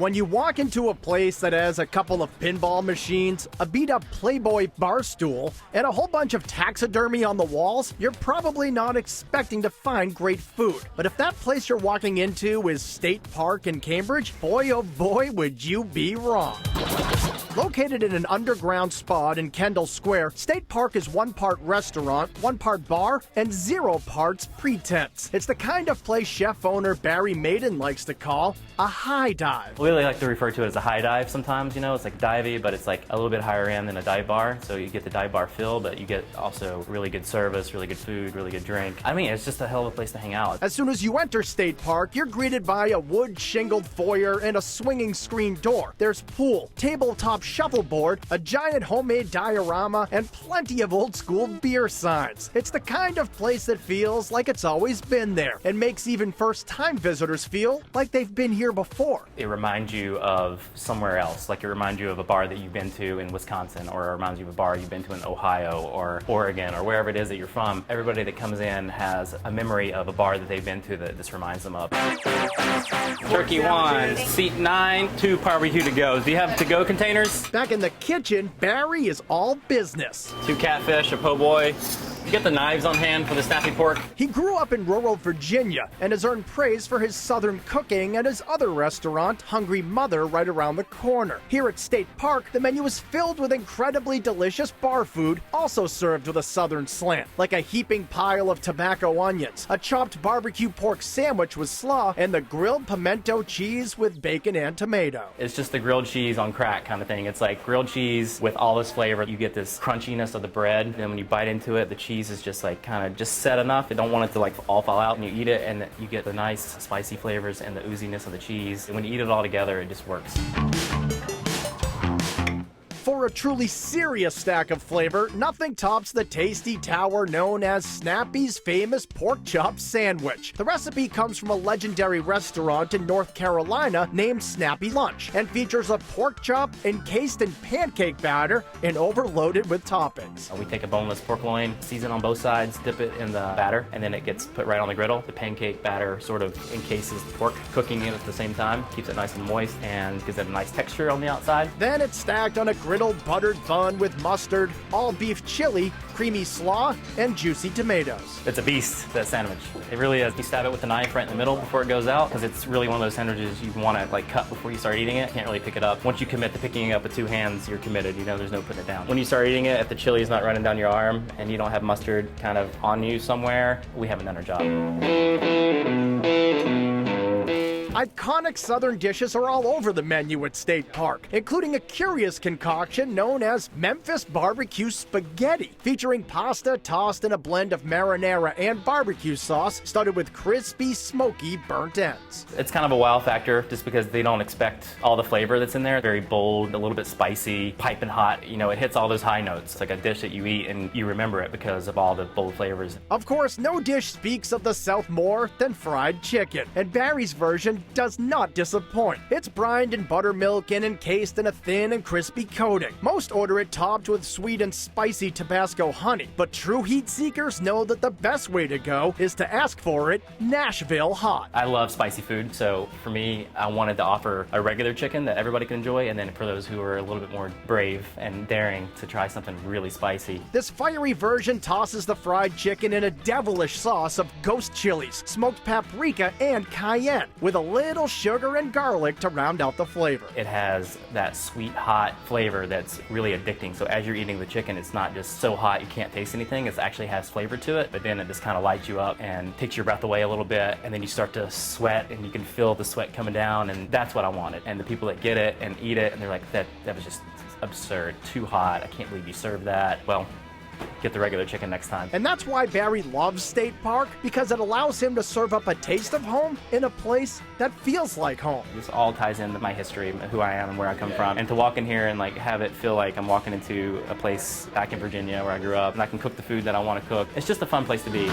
When you walk into a place that has a couple of pinball machines, a beat-up Playboy barstool, and a whole bunch of taxidermy on the walls, you're probably not expecting to find great food. But if that place you're walking into is State Park in Cambridge, boy oh boy would you be wrong. Located in an underground spot in Kendall Square, State Park is 1 part restaurant, 1 part bar, and 0 parts pretense. It's the kind of place chef-owner Barry Maiden likes to call a high dive. We really like to refer to it as a high dive sometimes, you know, it's like divey, but it's like a little bit higher end than a dive bar. So you get the dive bar feel, but you get also really good service, really good food, really good drink. I mean, it's just a hell of a place to hang out. As soon as you enter State Park, you're greeted by a wood shingled foyer and a swinging screen door. There's pool, tabletop shuffleboard, a giant homemade diorama, and plenty of old school beer signs. It's the kind of place that feels like it's always been there and makes even first time visitors feel like they've been here before. It reminds you of somewhere else, like it reminds you of a bar that you've been to in Wisconsin, or it reminds you of a bar you've been to in Ohio or Oregon or wherever it is that you're from. Everybody that comes in has a memory of a bar that they've been to that this reminds them of. Turkey 1, seat 9, 2 barbecue to go. Do you have to-go containers? Back in the kitchen, Barry is all business. 2 catfish, a po' boy. You get the knives on hand for the snappy pork. He grew up in rural Virginia and has earned praise for his southern cooking at his other restaurant, Hungry Mother, right around the corner. Here at State Park, the menu is filled with incredibly delicious bar food, also served with a southern slant, like a heaping pile of tobacco onions, a chopped barbecue pork sandwich with slaw, and the grilled pimento cheese with bacon and tomato. It's just the grilled cheese on crack kind of thing. It's like grilled cheese with all this flavor. You get this crunchiness of the bread, and then when you bite into it, the cheese is just like kind of just set enough. You don't want it to like all fall out, and you eat it and you get the nice spicy flavors and the ooziness of the cheese. And when you eat it all together, it just works. For a truly serious stack of flavor, nothing tops the tasty tower known as Snappy's famous pork chop sandwich. The recipe comes from a legendary restaurant in North Carolina named Snappy Lunch and features a pork chop encased in pancake batter and overloaded with toppings. We take a boneless pork loin, season on both sides, dip it in the batter, and then it gets put right on the griddle. The pancake batter sort of encases the pork, cooking it at the same time, keeps it nice and moist, and gives it a nice texture on the outside. Then it's stacked on a griddled buttered bun with mustard, all beef chili, creamy slaw, and juicy tomatoes. It's a beast, that sandwich. It really is. You stab it with a knife right in the middle before it goes out, because it's really one of those sandwiches you want to like cut before you start eating it. You can't really pick it up. Once you commit to picking it up with 2 hands, you're committed. You know, there's no putting it down. When you start eating it, if the chili is not running down your arm and you don't have mustard kind of on you somewhere, we haven't done our job. Iconic southern dishes are all over the menu at State Park, including a curious concoction known as Memphis Barbecue Spaghetti, featuring pasta tossed in a blend of marinara and barbecue sauce studded with crispy, smoky, burnt ends. It's kind of a wow factor just because they don't expect all the flavor that's in there. Very bold, a little bit spicy, piping hot. You know, it hits all those high notes. It's like a dish that you eat and you remember it because of all the bold flavors. Of course, no dish speaks of the South more than fried chicken, and Barry's version does not disappoint. It's brined in buttermilk and encased in a thin and crispy coating. Most order it topped with sweet and spicy Tabasco honey, but true heat seekers know that the best way to go is to ask for it Nashville hot. I love spicy food, so for me, I wanted to offer a regular chicken that everybody can enjoy, and then for those who are a little bit more brave and daring to try something really spicy. This fiery version tosses the fried chicken in a devilish sauce of ghost chilies, smoked paprika, and cayenne, with a little sugar and garlic to round out the flavor. It has that sweet, hot flavor that's really addicting. So as you're eating the chicken, it's not just so hot you can't taste anything. It actually has flavor to it, but then it just kind of lights you up and takes your breath away a little bit, and then you start to sweat, and you can feel the sweat coming down, and that's what I wanted. And the people that get it and eat it, and they're like, that was just absurd, too hot, I can't believe you served that. Well, get the regular chicken next time. And that's why Barry loves State Park, because it allows him to serve up a taste of home in a place that feels like home. This all ties into my history, who I am and where I come from. And to walk in here and like have it feel like I'm walking into a place back in Virginia where I grew up, and I can cook the food that I want to cook. It's just a fun place to be.